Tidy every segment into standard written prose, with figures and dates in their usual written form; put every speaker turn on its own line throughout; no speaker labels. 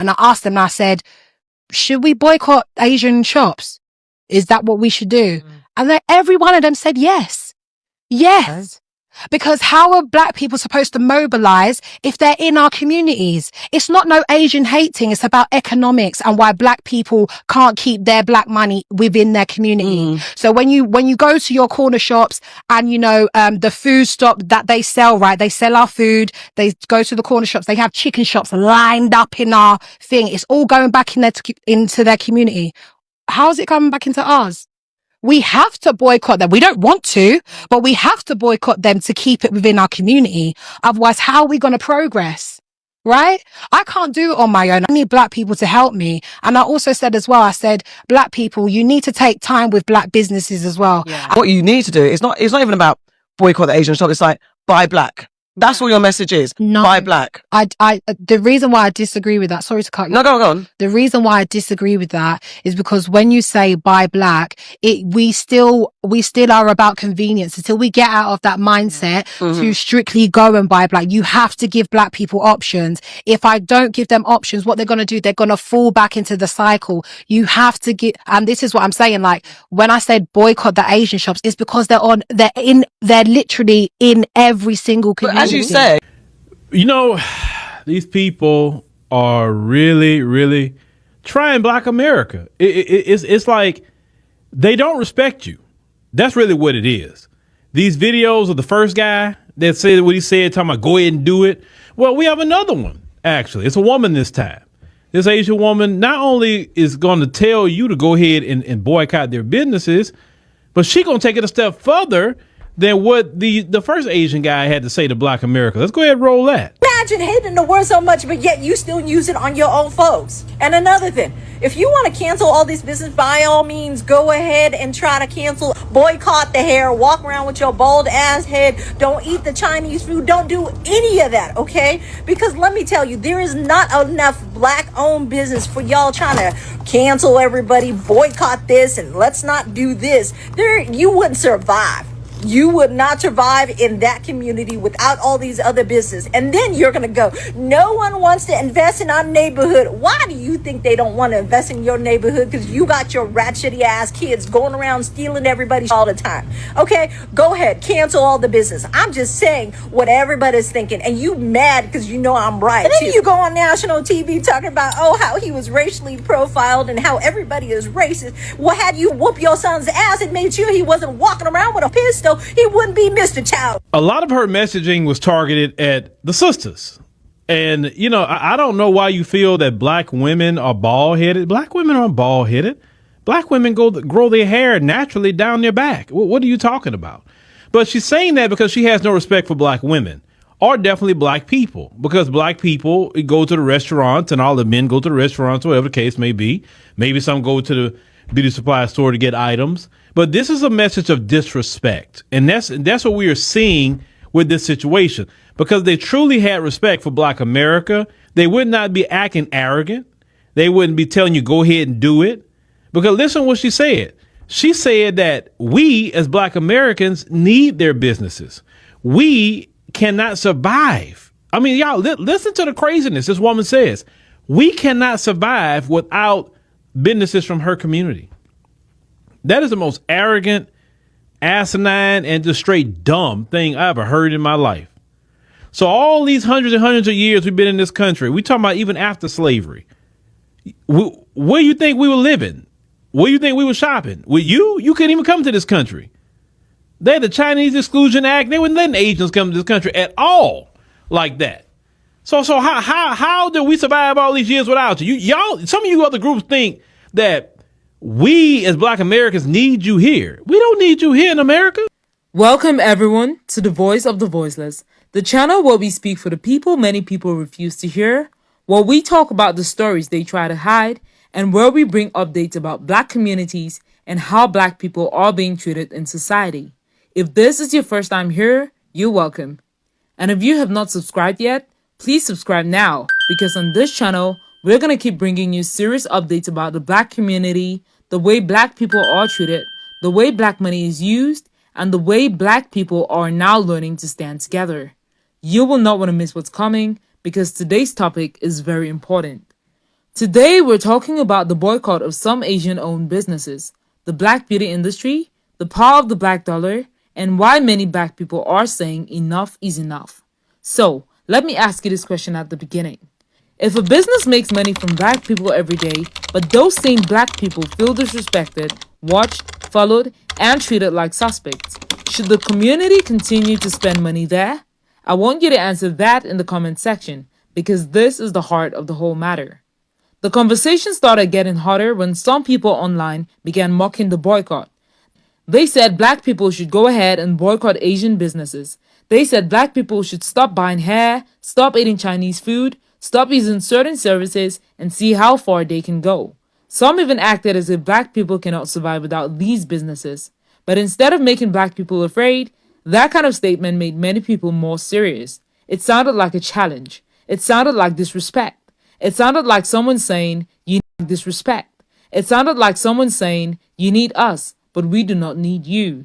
And I asked them, and I said, should we boycott Asian shops? Is that what we should do? And every one of them said yes. Yes. Okay. Because how are black people supposed to mobilize if they're in our communities? It's not no Asian hating. It's about economics and why black people can't keep their black money within their community. So when you go to your corner shops and, the food stock that they sell, right? They sell our food. They go to the corner shops. They have chicken shops lined up in our thing. It's all going back into their community. How is it coming back into ours? We have to boycott them. We don't want to, but we have to boycott them to keep it within our community. Otherwise, how are we going to progress? Right? I can't do it on my own. I need black people to help me. And I also said as well, I said, black people, you need to take time with black businesses as well.
Yeah. What you need to do, it's not even about boycott the Asian shop. It's like, buy black. That's what your message is. No, buy black.
The reason why I disagree with that, sorry to cut you.
No, go on.
The reason why I disagree with that is because when you say buy black, we still are about convenience until we get out of that mindset to strictly go and buy black. You have to give black people options. If I don't give them options, what they're going to do, they're going to fall back into the cycle. You have to get, and this is what I'm saying. Like when I said boycott the Asian shops, it's because they're literally in every single community.
As you say,
these people are really, really trying black America. It's like they don't respect you. That's really what it is. These videos of the first guy that said what he said, talking about go ahead and do it. Well, we have another one, actually. It's a woman this time. This Asian woman not only is going to tell you to go ahead and boycott their businesses, but she's going to take it a step further than what the first Asian guy had to say to black America. Let's go ahead and roll that.
Imagine hating the word so much, but yet you still use it on your own folks. And another thing, if you want to cancel all these business, by all means, go ahead and try to cancel, boycott the hair, walk around with your bald ass head, don't eat the Chinese food, don't do any of that, okay? Because let me tell you, there is not enough black-owned business for y'all trying to cancel everybody, boycott this, and let's not do this. You wouldn't survive. You would not survive in that community without all these other businesses. And then you're going to go, no one wants to invest in our neighborhood. Why do you think they don't want to invest in your neighborhood? Because you got your ratchetty ass kids going around stealing everybody all the time. Okay, go ahead, cancel all the business. I'm just saying what everybody's thinking. And you mad because you know I'm right. And then you go on national TV talking about, how he was racially profiled and how everybody is racist. Well, had you whoop your son's ass and made sure he wasn't walking around with a pistol, he wouldn't be Mr. Child.
A lot of her messaging was targeted at the sisters. And, I don't know why you feel that black women are bald-headed. Black women aren't bald-headed. Black women grow their hair naturally down their back. What are you talking about? But she's saying that because she has no respect for black women, or definitely black people, because black people go to the restaurants and all the men go to the restaurants, whatever the case may be. Maybe some go to the beauty supply store to get items. But this is a message of disrespect. And that's what we are seeing with this situation. Because they truly had respect for black America, they would not be acting arrogant. They wouldn't be telling you, go ahead and do it. Because listen to what she said. She said that we as black Americans need their businesses. We cannot survive. I mean, y'all, listen to the craziness. This woman says, we cannot survive without businesses from her community. That is the most arrogant, asinine, and just straight dumb thing I ever heard in my life. So all these hundreds and hundreds of years we've been in this country, we talking about even after slavery. Where you think we were living? Where you think we were shopping? With you couldn't even come to this country. They had the Chinese Exclusion Act. They wouldn't let Asians come to this country at all like that. So how did we survive all these years without you? Y'all, some of you other groups think that we as black Americans need you here. We don't need you here in America.
Welcome everyone to the Voice of the Voiceless, the channel where we speak for the people many people refuse to hear, where we talk about the stories they try to hide, and where we bring updates about black communities and how black people are being treated in society. If this is your first time here, you're welcome. And if you have not subscribed yet, please subscribe now, because on this channel, we're going to keep bringing you serious updates about the black community, the way black people are treated, the way black money is used, and the way black people are now learning to stand together. You will not want to miss what's coming, because today's topic is very important. Today, we're talking about the boycott of some Asian-owned businesses, the black beauty industry, the power of the black dollar, and why many black people are saying enough is enough. So, let me ask you this question at the beginning. If a business makes money from black people every day, but those same black people feel disrespected, watched, followed, and treated like suspects, should the community continue to spend money there? I want you to answer that in the comment section, because this is the heart of the whole matter. The conversation started getting hotter when some people online began mocking the boycott. They said black people should go ahead and boycott Asian businesses. They said black people should stop buying hair, stop eating Chinese food, stop using certain services, and see how far they can go. Some even acted as if black people cannot survive without these businesses. But instead of making black people afraid, that kind of statement made many people more serious. It sounded like a challenge. It sounded like disrespect. It sounded like someone saying, you need disrespect. It sounded like someone saying, you need us, but we do not need you.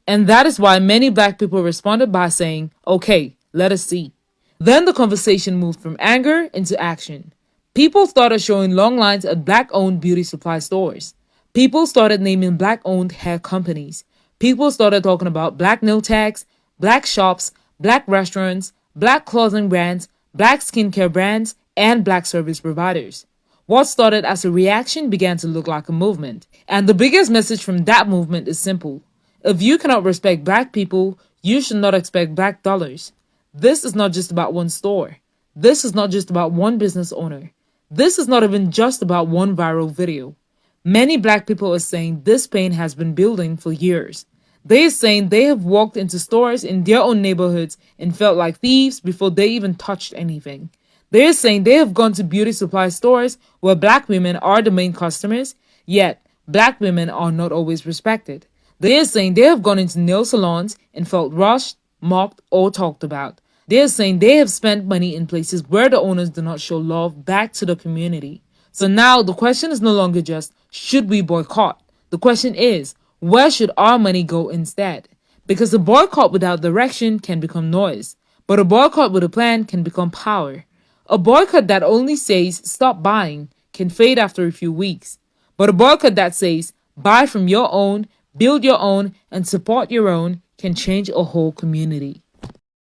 And that is why many black people responded by saying, okay, let us see. Then the conversation moved from anger into action. People started showing long lines at black-owned beauty supply stores. People started naming black-owned hair companies. People started talking about black nail tags, black shops, black restaurants, black clothing brands, black skincare brands, and black service providers. What started as a reaction began to look like a movement. And the biggest message from that movement is simple. If you cannot respect black people, you should not expect black dollars. This is not just about one store. This is not just about one business owner. This is not even just about one viral video. Many black people are saying this pain has been building for years. They are saying they have walked into stores in their own neighborhoods and felt like thieves before they even touched anything. They are saying they have gone to beauty supply stores where black women are the main customers, yet black women are not always respected. They are saying they have gone into nail salons and felt rushed, mocked, or talked about. They are saying they have spent money in places where the owners do not show love back to the community. So now the question is no longer just, should we boycott? The question is, where should our money go instead? Because a boycott without direction can become noise, but a boycott with a plan can become power. A boycott that only says, stop buying, can fade after a few weeks. But a boycott that says, buy from your own, build your own, and support your own can change a whole community.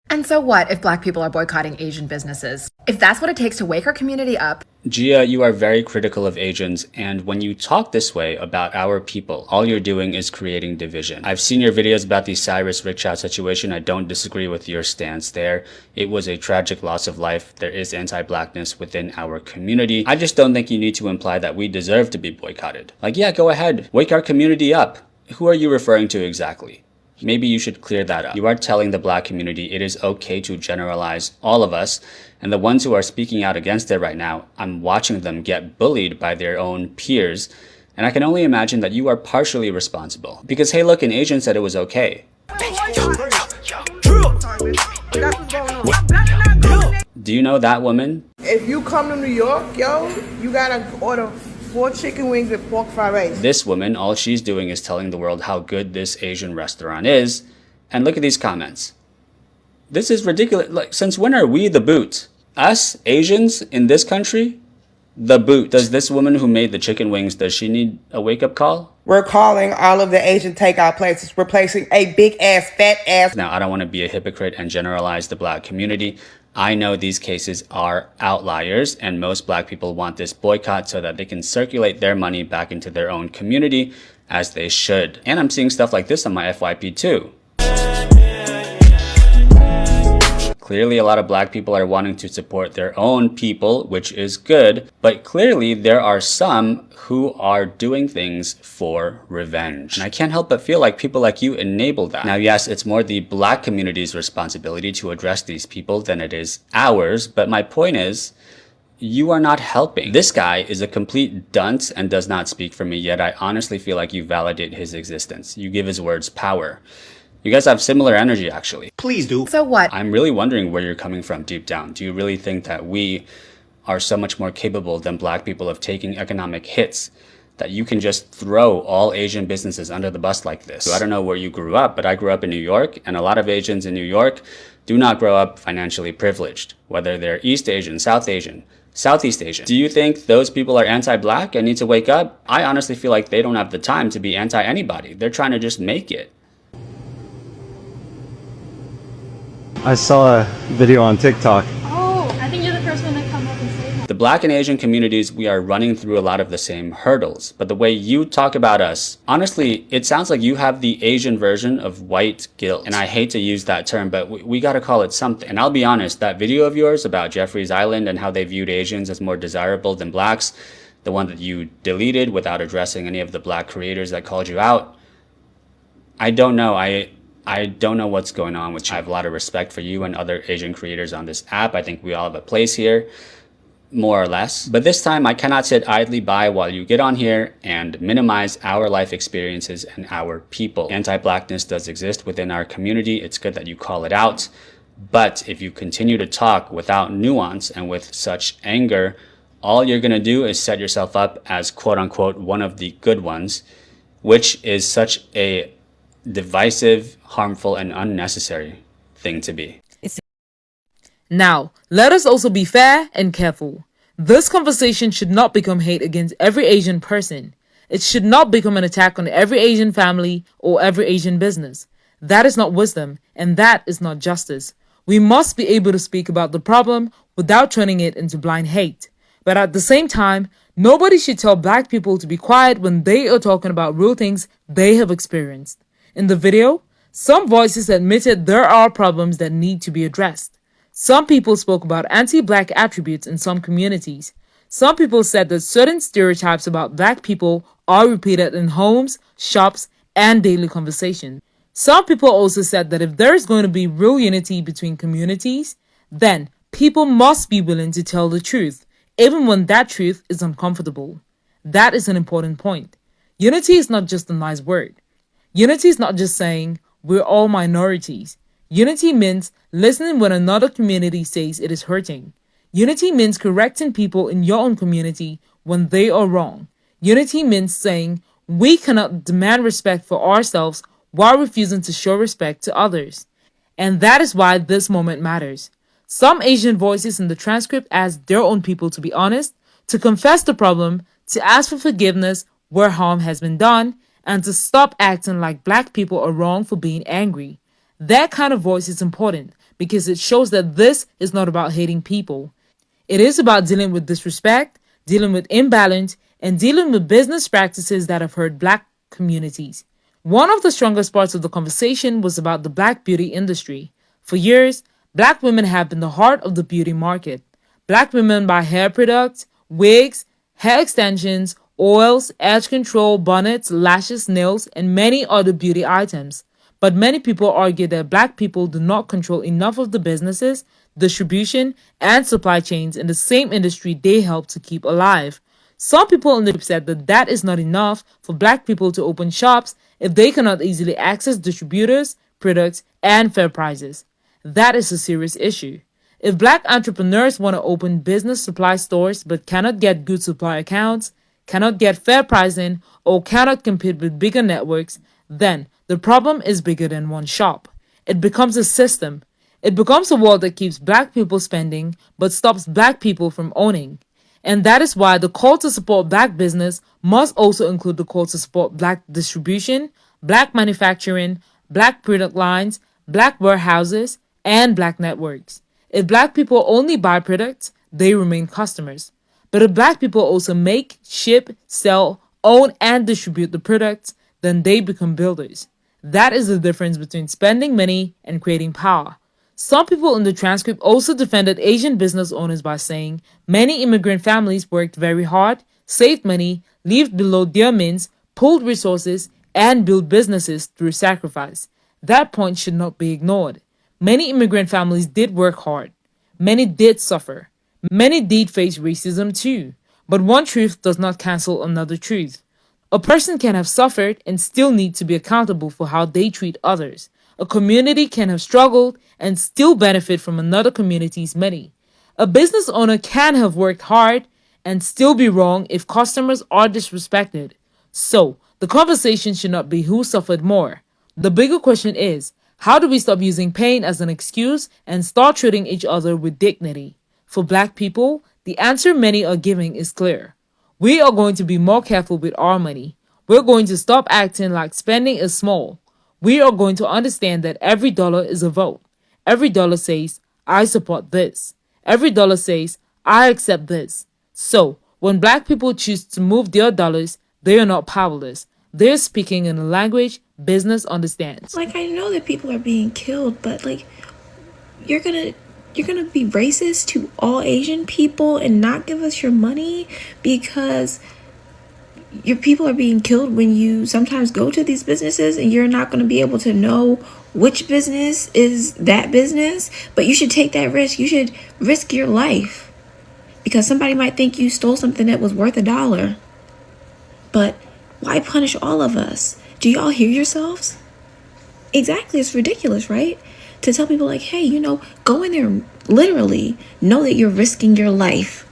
And so what if black people are boycotting Asian businesses? If that's what it takes to wake our community up.
Gia, you are very critical of Asians, and when you talk this way about our people, all you're doing is creating division. I've seen your videos about the Cyrus Rickshaw situation. I don't disagree with your stance there. It was a tragic loss of life. There is anti-blackness within our community. I just don't think you need to imply that we deserve to be boycotted. Like, yeah, go ahead. Wake our community up. Who are you referring to exactly? Maybe you should clear that up. You are telling the black community it is okay to generalize all of us, and the ones who are speaking out against it right now, I'm watching them get bullied by their own peers, and I can only imagine that you are partially responsible. Because hey look, an Asian said it was okay. Do you know that woman?
If you come to New York, yo, you gotta order 4 chicken wings with pork fried rice.
This woman, all she's doing is telling the world how good this Asian restaurant is. And look at these comments. This is ridiculous. Like, since when are we the boot? Us, Asians, in this country? The boot. Does this woman who made the chicken wings, does she need a wake-up call?
We're calling all of the Asian takeout places, replacing a big-ass, fat-ass.
Now, I don't want to be a hypocrite and generalize the black community. I know these cases are outliers, and most black people want this boycott so that they can circulate their money back into their own community, as they should. And I'm seeing stuff like this on my FYP too. Clearly, a lot of black people are wanting to support their own people, which is good, but clearly there are some who are doing things for revenge. And I can't help but feel like people like you enable that. Now, yes, it's more the black community's responsibility to address these people than it is ours, but my point is, you are not helping. This guy is a complete dunce and does not speak for me, yet I honestly feel like you validate his existence. You give his words power. You guys have similar energy, actually.
Please do.
So what?
I'm really wondering where you're coming from deep down. Do you really think that we are so much more capable than black people of taking economic hits, that you can just throw all Asian businesses under the bus like this? So I don't know where you grew up, but I grew up in New York, and a lot of Asians in New York do not grow up financially privileged, whether they're East Asian, South Asian, Southeast Asian. Do you think those people are anti-black and need to wake up? I honestly feel like they don't have the time to be anti-anybody. They're trying to just make it.
I saw a video on TikTok.
Oh, I think you're the first one to come up and say that.
The Black and Asian communities, we are running through a lot of the same hurdles. But the way you talk about us, honestly, it sounds like you have the Asian version of white guilt. And I hate to use that term, but we gotta call it something. And I'll be honest, that video of yours about Jeffrey's Island and how they viewed Asians as more desirable than blacks, the one that you deleted without addressing any of the black creators that called you out, I don't know. I don't know what's going on with you. I have a lot of respect for you and other Asian creators on this app. I think we all have a place here, more or less. But this time I cannot sit idly by while you get on here and minimize our life experiences and our people. Anti-blackness does exist within our community. It's good that you call it out. But if you continue to talk without nuance and with such anger, all you're gonna do is set yourself up as quote unquote one of the good ones, which is such a divisive, harmful, and unnecessary thing to be.
Now, let us also be fair and careful. This conversation should not become hate against every Asian person. It should not become an attack on every Asian family or every Asian business. That is not wisdom, and that is not justice. We must be able to speak about the problem without turning it into blind hate. But at the same time, nobody should tell black people to be quiet when they are talking about real things they have experienced. In the video, some voices admitted there are problems that need to be addressed. Some people spoke about anti-black attributes in some communities. Some people said that certain stereotypes about black people are repeated in homes, shops, and daily conversation. Some people also said that if there is going to be real unity between communities, then people must be willing to tell the truth, even when that truth is uncomfortable. That is an important point. Unity is not just a nice word. Unity is not just saying, we're all minorities. Unity means listening when another community says it is hurting. Unity means correcting people in your own community when they are wrong. Unity means saying, we cannot demand respect for ourselves while refusing to show respect to others. And that is why this moment matters. Some Asian voices in the transcript asked their own people to be honest, to confess the problem, to ask for forgiveness where harm has been done, and to stop acting like black people are wrong for being angry. That kind of voice is important because it shows that this is not about hating people. It is about dealing with disrespect, dealing with imbalance, and dealing with business practices that have hurt black communities. One of the strongest parts of the conversation was about the black beauty industry. For years, black women have been the heart of the beauty market. Black women buy hair products, wigs, hair extensions, oils, edge control, bonnets, lashes, nails, and many other beauty items. But many people argue that black people do not control enough of the businesses, distribution, and supply chains in the same industry they help to keep alive. Some people in the group said that that is not enough for black people to open shops if they cannot easily access distributors, products, and fair prices. That is a serious issue. If black entrepreneurs want to open business supply stores but cannot get good supply accounts, cannot get fair pricing, or cannot compete with bigger networks, then the problem is bigger than one shop. It becomes a system. It becomes a wall that keeps black people spending but stops black people from owning. And that is why the call to support black business must also include the call to support black distribution, black manufacturing, black product lines, black warehouses, and black networks. If black people only buy products, they remain customers. But if black people also make, ship, sell, own, and distribute the products, then they become builders. That is the difference between spending money and creating power. Some people in the transcript also defended Asian business owners by saying many immigrant families worked very hard, saved money, lived below their means, pooled resources, and built businesses through sacrifice. That point should not be ignored. Many immigrant families did work hard. Many did suffer. Many did face racism too, but one truth does not cancel another truth. A person can have suffered and still need to be accountable for how they treat others. A community can have struggled and still benefit from another community's money. A business owner can have worked hard and still be wrong if customers are disrespected. So, the conversation should not be who suffered more. The bigger question is, how do we stop using pain as an excuse and start treating each other with dignity? For black people, The answer many are giving is clear. We are going to be more careful with our money. We're going to stop acting like spending is small. We are going to understand that every dollar is a vote. Every dollar says, I support this. Every dollar says, I accept this. So, when black people choose to move their dollars, they are not powerless. They're speaking in a language business understands.
Like, I know that people are being killed, but like, you're gonna be racist to all Asian people and not give us your money because your people are being killed when you sometimes go to these businesses and you're not going to be able to know which business is that business, but you should take that risk. You should risk your life because somebody might think you stole something that was worth $1. But why punish all of us? Do y'all hear yourselves? Exactly. It's ridiculous, right? To tell people like, hey, go in there, literally know that you're risking your life.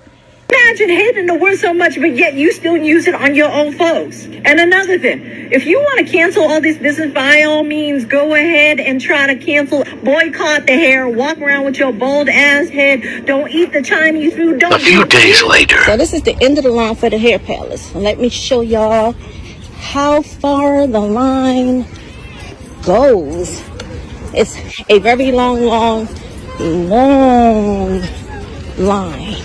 Imagine hating the word so much, but yet you still use it on your own folks. And another thing, if you want to cancel all this business, by all means, go ahead and try to cancel, boycott the hair, walk around with your bald ass head, don't eat the Chinese food.
A few days later.
So this is the end of the line for the hair palace. Let me show y'all how far the line goes. It's a very long line.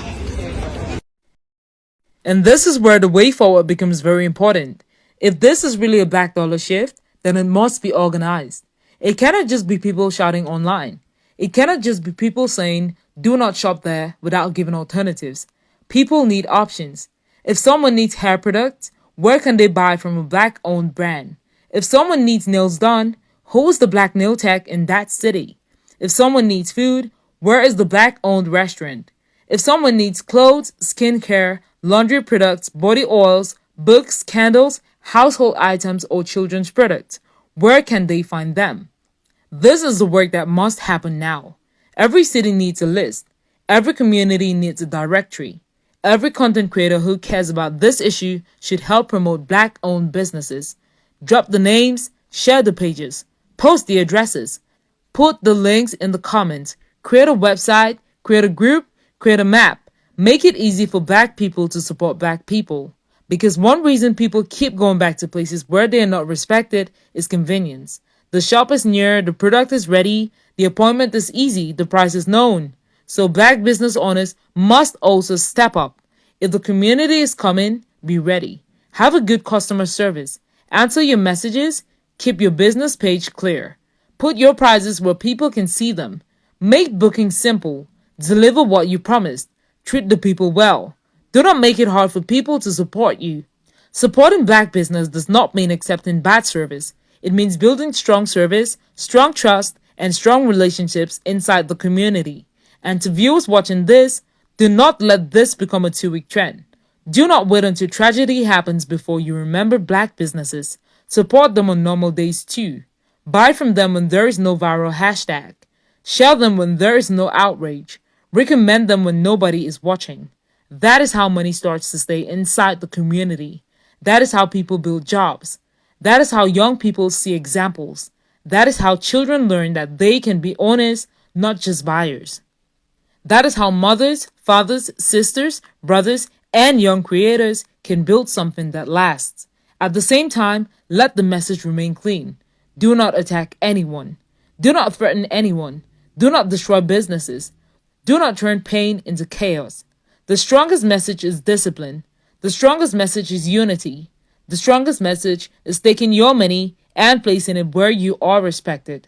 And this is where the way forward becomes very important. If this is really a black dollar shift, then it must be organized. It cannot just be people shouting online. It cannot just be people saying, do not shop there without giving alternatives. People need options. If someone needs hair products, where can they buy from a black-owned brand? If someone needs nails done, who is the black nail tech in that city? If someone needs food, where is the black-owned restaurant? If someone needs clothes, skincare, laundry products, body oils, books, candles, household items, or children's products, where can they find them? This is the work that must happen now. Every city needs a list. Every community needs a directory. Every content creator who cares about this issue should help promote black-owned businesses. Drop the names, share the pages, post the addresses, put the links in the comments, create a website, create a group, create a map. Make it easy for black people to support black people. Because one reason people keep going back to places where they are not respected is convenience. The shop is near, the product is ready, the appointment is easy, the price is known. So black business owners must also step up. If the community is coming, be ready. Have a good customer service. Answer your messages. Keep your business page clear. Put your prices where people can see them. Make booking simple. Deliver what you promised. Treat the people well. Do not make it hard for people to support you. Supporting black business does not mean accepting bad service. It means building strong service, strong trust, and strong relationships inside the community. And to viewers watching this, do not let this become a 2-week trend. Do not wait until tragedy happens before you remember black businesses. Support them on normal days too. Buy from them when there is no viral hashtag. Share them when there is no outrage. Recommend them when nobody is watching. That is how money starts to stay inside the community. That is how people build jobs. That is how young people see examples. That is how children learn that they can be owners, not just buyers. That is how mothers, fathers, sisters, brothers, and young creators can build something that lasts. At the same time, let the message remain clean. Do not attack anyone. Do not threaten anyone. Do not destroy businesses. Do not turn pain into chaos. The strongest message is discipline. The strongest message is unity. The strongest message is taking your money and placing it where you are respected.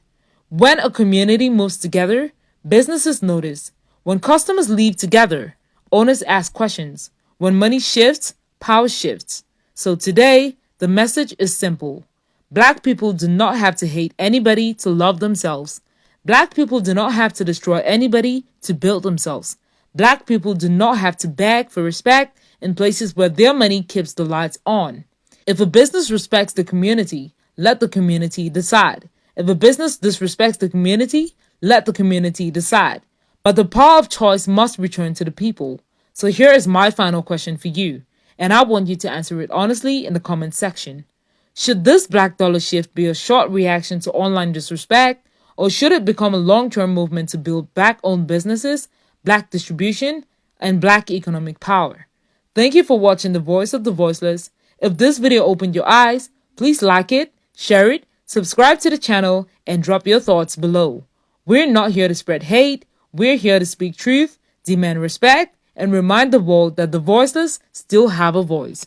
When a community moves together, businesses notice. When customers leave together, owners ask questions. When money shifts, power shifts. So today, the message is simple. Black people do not have to hate anybody to love themselves. Black people do not have to destroy anybody to build themselves. Black people do not have to beg for respect in places where their money keeps the lights on. If a business respects the community, let the community decide. If a business disrespects the community, let the community decide. But the power of choice must return to the people. So here is my final question for you, and I want you to answer it honestly in the comment section. Should this black dollar shift be a short reaction to online disrespect, or should it become a long-term movement to build black-owned businesses, black distribution, and Black economic power. Thank you for watching The Voice of the Voiceless. If this video opened your eyes, please like it, share it, subscribe to the channel, and drop your thoughts below. We're not here to spread hate. We're here to speak truth, demand respect, and remind the world that the voiceless still have a voice.